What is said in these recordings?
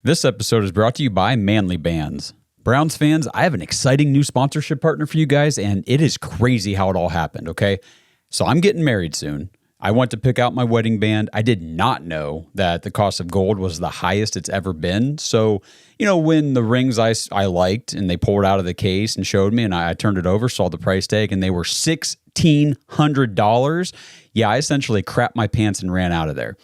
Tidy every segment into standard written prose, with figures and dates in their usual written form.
This episode is brought to you by Manly Bands. Browns fans, I have an exciting new sponsorship partner for you guys, and it is crazy how it all happened, okay? So I'm getting married soon. I went to pick out my wedding band. I did not know that the cost of gold was the highest it's ever been. So, when the rings I liked and they pulled out of the case and showed me and I turned it over, saw the price tag, and they were $1,600. Yeah, I essentially crapped my pants and ran out of there.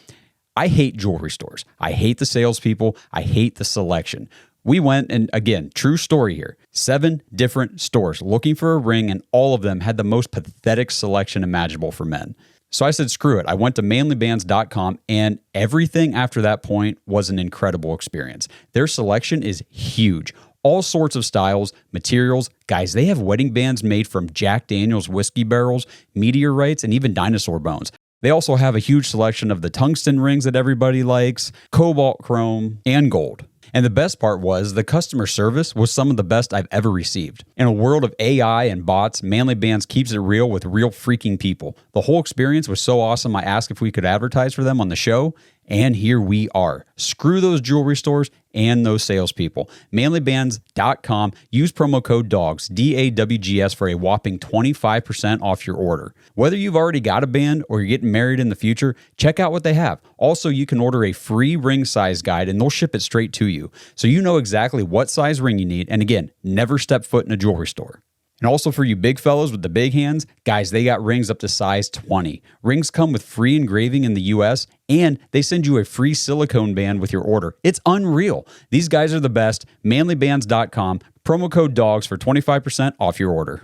I hate jewelry stores. I hate the salespeople. I hate the selection. We went, and again, true story here, 7 different stores looking for a ring, and all of them had the most pathetic selection imaginable for men. So I said, screw it. I went to manlybands.com, and everything after that point was an incredible experience. Their selection is huge. All sorts of styles, materials. Guys, they have wedding bands made from Jack Daniel's whiskey barrels, meteorites, and even dinosaur bones. They also have a huge selection of the tungsten rings that everybody likes, cobalt chrome, and gold. And the best part was the customer service was some of the best I've ever received. In a world of AI and bots, Manly Bands keeps it real with real freaking people. The whole experience was so awesome, I asked if we could advertise for them on the show, and here we are. Screw those jewelry stores and those salespeople. Manlybands.com. Use promo code DAWGS, DAWGS, for a whopping 25% off your order. Whether you've already got a band or you're getting married in the future, check out what they have. Also, you can order a free ring size guide and they'll ship it straight to you. So you know exactly what size ring you need. And again, never step foot in a jewelry store. And also for you big fellows with the big hands, guys, they got rings up to size 20. Rings come with free engraving in the US, and they send you a free silicone band with your order. It's unreal. These guys are the best. Manlybands.com. Promo code DAWGS for 25% off your order.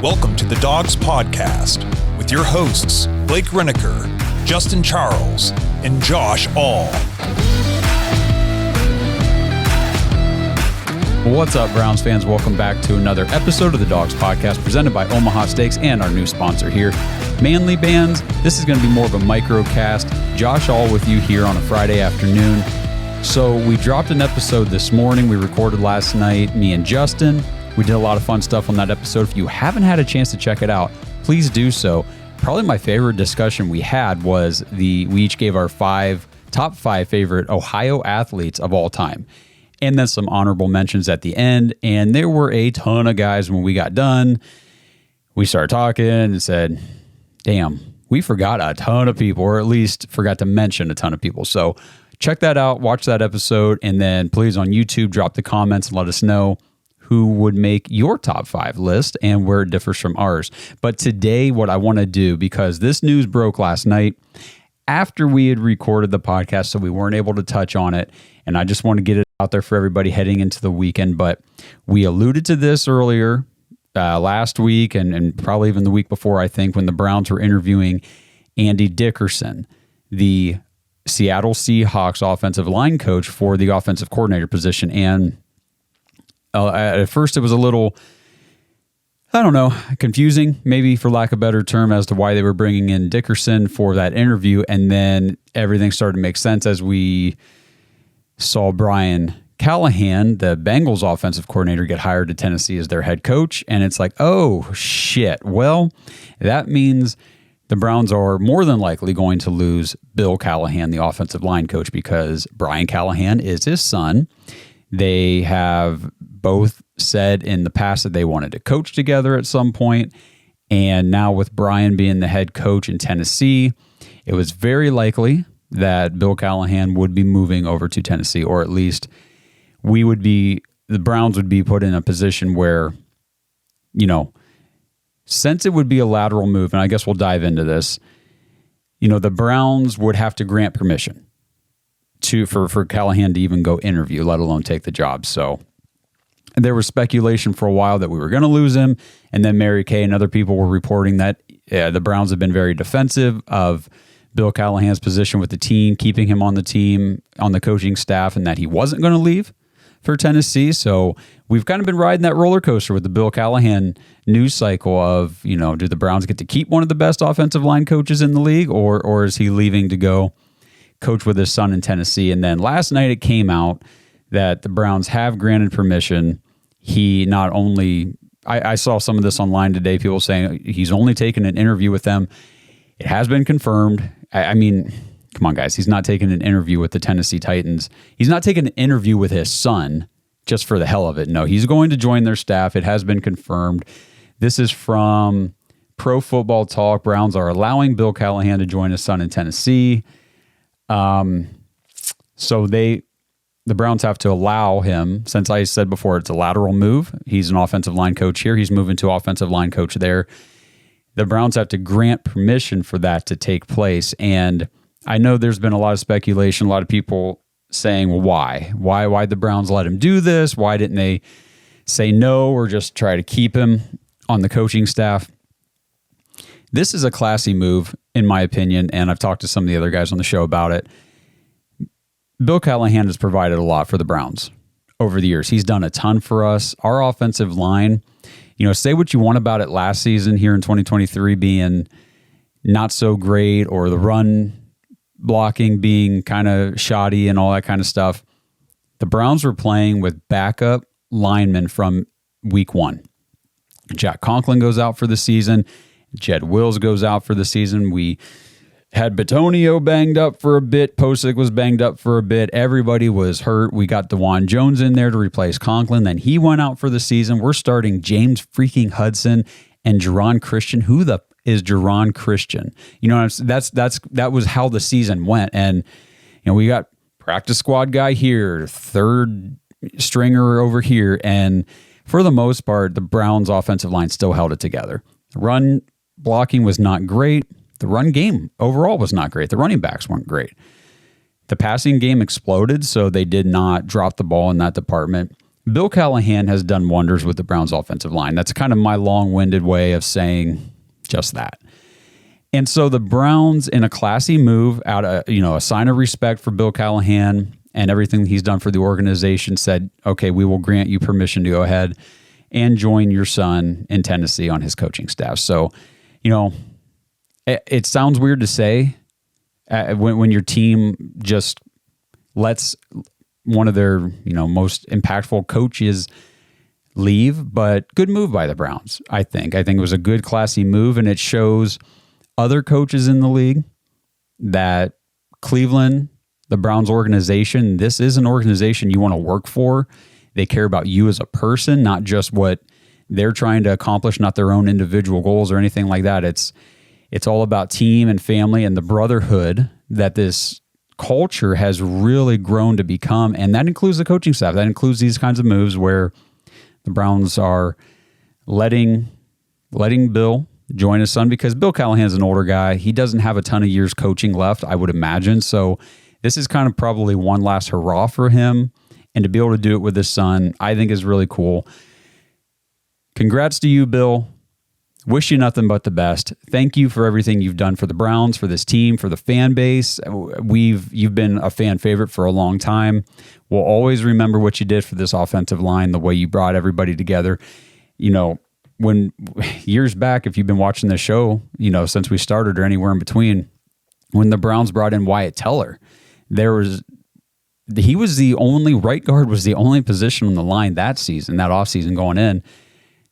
Welcome to the Dawgs Podcast with your hosts, Blake Reneker, Justin Charles, and Josh All. What's up, Browns fans? Welcome back to another episode of the Dawgs Podcast presented by Omaha Steaks and our new sponsor here, Manly Bands. This is going to be more of a microcast. Josh All with you here on a Friday afternoon. So we dropped an episode this morning. We recorded last night, me and Justin. We did a lot of fun stuff on that episode. If you haven't had a chance to check it out, please do so. Probably my favorite discussion we had was we each gave our top five favorite Ohio athletes of all time. And then some honorable mentions at the end. And there were a ton of guys when we got done. We started talking and said, damn, we forgot a ton of people, or at least forgot to mention a ton of people. So check that out, watch that episode, and then please on YouTube, drop the comments and let us know who would make your top 5 list and where it differs from ours. But today, what I want to do, because this news broke last night after we had recorded the podcast, so we weren't able to touch on it, and I just want to get it out there for everybody heading into the weekend. But we alluded to this earlier last week and probably even the week before, I think, when the Browns were interviewing Andy Dickerson, the Seattle Seahawks offensive line coach, for the offensive coordinator position. And at first it was a little, confusing, maybe for lack of a better term, as to why they were bringing in Dickerson for that interview. And then everything started to make sense as we saw Bill Callahan, the Bengals offensive coordinator, get hired to Tennessee as their head coach. And it's like, oh, shit. Well, that means the Browns are more than likely going to lose Bill Callahan, the offensive line coach, because Bill Callahan is his son. They have both said in the past that they wanted to coach together at some point. And now with Brian being the head coach in Tennessee, it was very likely that Bill Callahan would be moving over to Tennessee, or at least the Browns would be put in a position where, since it would be a lateral move, and I guess we'll dive into this, the Browns would have to grant permission for Callahan to even go interview, let alone take the job. So there was speculation for a while that we were going to lose him. And then Mary Kay and other people were reporting that the Browns have been very defensive of Bill Callahan's position with the team, keeping him on the team, on the coaching staff, and that he wasn't going to leave for Tennessee. So we've kind of been riding that roller coaster with the Bill Callahan news cycle of, do the Browns get to keep one of the best offensive line coaches in the league, or is he leaving to go coach with his son in Tennessee? And then last night it came out that the Browns have granted permission. He not only I saw some of this online today, people saying he's only taken an interview with them. It has been confirmed. I mean, come on, guys. He's not taking an interview with the Tennessee Titans. He's not taking an interview with his son just for the hell of it. No, he's going to join their staff. It has been confirmed. This is from Pro Football Talk. Browns are allowing Bill Callahan to join his son in Tennessee. So the Browns have to allow him, since I said before it's a lateral move. He's an offensive line coach here. He's moving to offensive line coach there. The Browns have to grant permission for that to take place. And I know there's been a lot of speculation, a lot of people saying, well, why'd the Browns let him do this? Why didn't they say no or just try to keep him on the coaching staff? This is a classy move, in my opinion, and I've talked to some of the other guys on the show about it. Bill Callahan has provided a lot for the Browns over the years. He's done a ton for us. Our offensive line, say what you want about it last season here in 2023 being not so great, or the run blocking being kind of shoddy and all that kind of stuff. The Browns were playing with backup linemen from week 1. Jack Conklin goes out for the season. Jed Wills goes out for the season. We had Bitonio banged up for a bit. Posick was banged up for a bit. Everybody was hurt. We got DeJuan Jones in there to replace Conklin. Then he went out for the season. We're starting James freaking Hudson and Jerron Christian. Who the is Jerron Christian? That was how the season went. And we got practice squad guy here, third stringer over here, and for the most part, the Browns' offensive line still held it together. Run blocking was not great. The run game overall was not great. The running backs weren't great. The passing game exploded, so they did not drop the ball in that department. Bill Callahan has done wonders with the Browns' offensive line. That's kind of my long-winded way of saying just that. And so the Browns, in a classy move, out of a sign of respect for Bill Callahan and everything he's done for the organization, said, okay, we will grant you permission to go ahead and join your son in Tennessee on his coaching staff. So, it sounds weird to say when your team just lets one of their most impactful coaches leave, but good move by the Browns. I think it was a good, classy move, and it shows other coaches in the league that Cleveland, the Browns organization, this is an organization you want to work for. They care about you as a person, not just what they're trying to accomplish, not their own individual goals or anything like that. It's all about team and family and the brotherhood that this culture has really grown to become. And that includes the coaching staff. That includes these kinds of moves where the Browns are letting Bill join his son, because Bill Callahan's an older guy. He doesn't have a ton of years coaching left, I would imagine. So this is kind of probably one last hurrah for him. And to be able to do it with his son, I think is really cool. Congrats to you, Bill. Wish you nothing but the best. Thank you for everything you've done for the Browns, for this team, for the fan base. You've been a fan favorite for a long time. We'll always remember what you did for this offensive line, the way you brought everybody together. When years back, if you've been watching the show, since we started or anywhere in between, when the Browns brought in Wyatt Teller, right guard was the only position on the line that season, that offseason going in,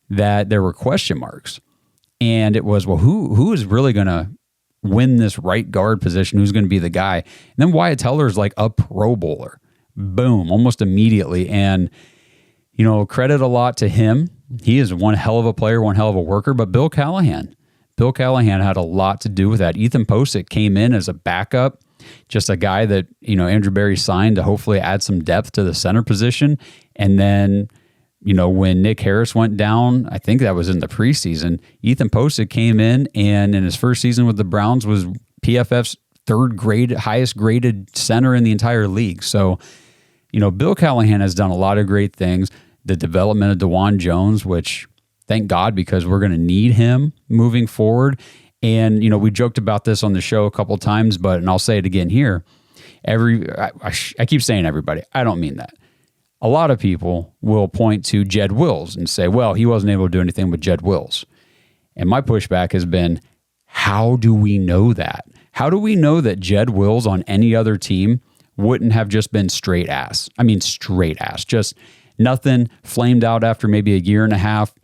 that there were question marks. And it was, well, who is really going to win this right guard position? Who's going to be the guy? And then Wyatt Teller is like a Pro Bowler. Boom, almost immediately. And, credit a lot to him. He is one hell of a player, one hell of a worker. But Bill Callahan had a lot to do with that. Ethan Posick came in as a backup, just a guy that, Andrew Berry signed to hopefully add some depth to the center position. And then, when Nick Harris went down, I think that was in the preseason, Ethan Posick came in, and in his first season with the Browns was PFF's highest graded center in the entire league. So, Bill Callahan has done a lot of great things. The development of DeJuan Jones, which thank God, because we're going to need him moving forward. And, we joked about this on the show a couple times, and I'll say it again here. I keep saying everybody. I don't mean that. A lot of people will point to Jed Wills and say, well, he wasn't able to do anything with Jed Wills. And my pushback has been, how do we know that? How do we know that Jed Wills on any other team wouldn't have just been straight ass? I mean, straight ass. Just nothing, flamed out after maybe a year and a half,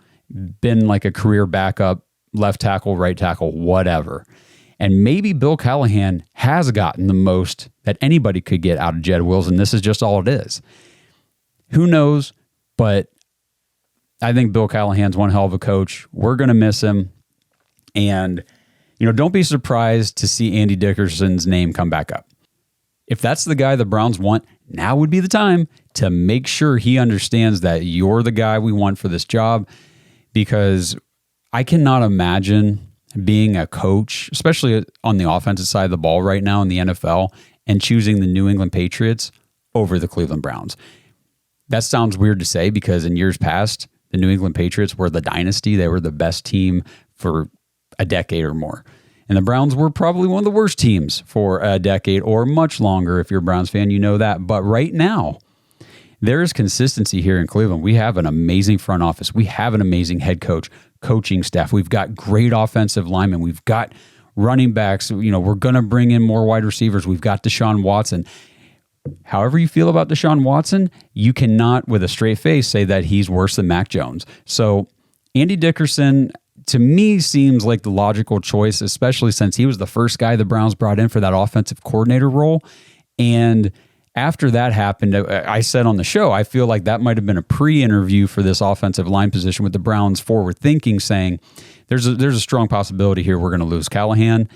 been like a career backup, left tackle, right tackle, whatever. And maybe Bill Callahan has gotten the most that anybody could get out of Jed Wills, and this is just all it is. Who knows? But I think Bill Callahan's one hell of a coach. We're going to miss him. And, don't be surprised to see Andy Dickerson's name come back up. If that's the guy the Browns want, now would be the time to make sure he understands that you're the guy we want for this job, because I cannot imagine being a coach, especially on the offensive side of the ball right now in the NFL, and choosing the New England Patriots over the Cleveland Browns. That sounds weird to say because in years past, the New England Patriots were the dynasty. They were the best team for a decade or more. And the Browns were probably one of the worst teams for a decade or much longer. If you're a Browns fan, you know that. But right now, there is consistency here in Cleveland. We have an amazing front office. We have an amazing head coach, coaching staff. We've got great offensive linemen. We've got running backs. We're going to bring in more wide receivers. We've got Deshaun Watson. However you feel about Deshaun Watson, you cannot, with a straight face, say that he's worse than Mac Jones. So Andy Dickerson, to me, seems like the logical choice, especially since he was the first guy the Browns brought in for that offensive coordinator role. And after that happened, I said on the show, I feel like that might have been a pre-interview for this offensive line position with the Browns forward thinking, saying there's a strong possibility here we're going to lose Callahan,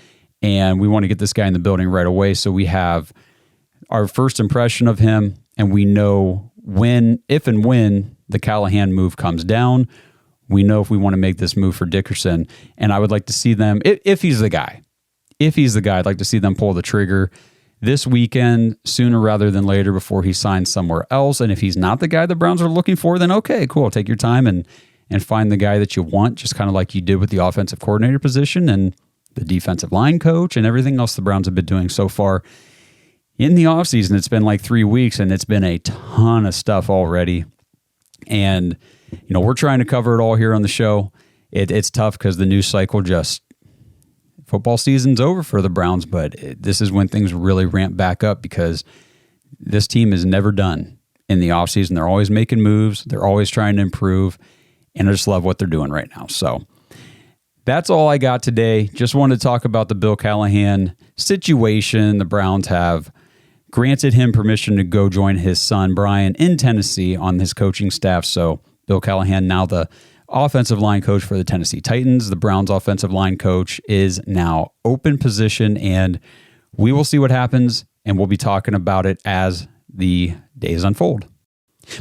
and we want to get this guy in the building right away. So we have our first impression of him, and we know if and when the Callahan move comes down, we know if we want to make this move for Dickerson. And I would like to see them, if he's the guy, I'd like to see them pull the trigger this weekend sooner rather than later before he signs somewhere else. And if he's not the guy the Browns are looking for, then okay, cool. Take your time and find the guy that you want, just kind of like you did with the offensive coordinator position and the defensive line coach and everything else the Browns have been doing so far. In the offseason, it's been like 3 weeks, and it's been a ton of stuff already. And, we're trying to cover it all here on the show. It's tough because the news cycle football season's over for the Browns, but this is when things really ramp back up because this team is never done in the offseason. They're always making moves. They're always trying to improve, and I just love what they're doing right now. So that's all I got today. Just wanted to talk about the Bill Callahan situation. The Browns have granted him permission to go join his son, Brian, in Tennessee on his coaching staff. So Bill Callahan, now the offensive line coach for the Tennessee Titans. The Browns offensive line coach is now open position, and we will see what happens, and we'll be talking about it as the days unfold.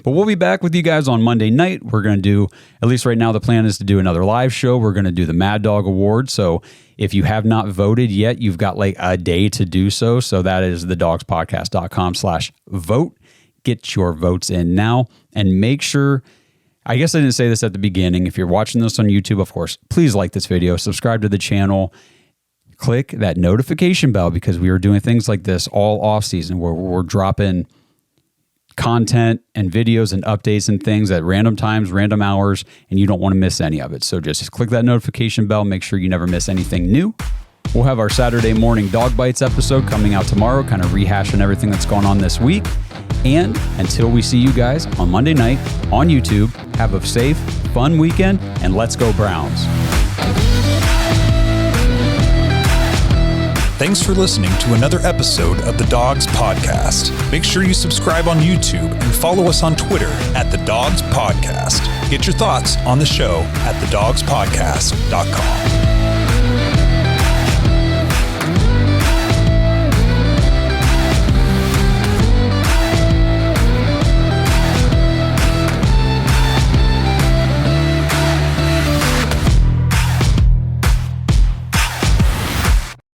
But we'll be back with you guys on Monday night. We're going to do, at least right now, the plan is to do another live show. We're going to do the Mad Dog Award. So if you have not voted yet, you've got like a day to do so. So that is thedawgspodcast.com/vote. Get your votes in now and make sure, I guess I didn't say this at the beginning. If you're watching this on YouTube, of course, please like this video, subscribe to the channel, click that notification bell because we are doing things like this all off season where we're dropping content and videos and updates and things at random times, random hours, and you don't want to miss any of it. So just click that notification bell, make sure you never miss anything new. We'll have our Saturday morning Dog Bites episode coming out tomorrow, kind of rehashing everything that's gone on this week. And until we see you guys on Monday night on YouTube, have a safe, fun weekend, and let's go Browns. Thanks for listening to another episode of the Dawgs Podcast. Make sure you subscribe on YouTube and follow us on Twitter at the Dawgs Podcast. Get your thoughts on the show at thedawgspodcast.com.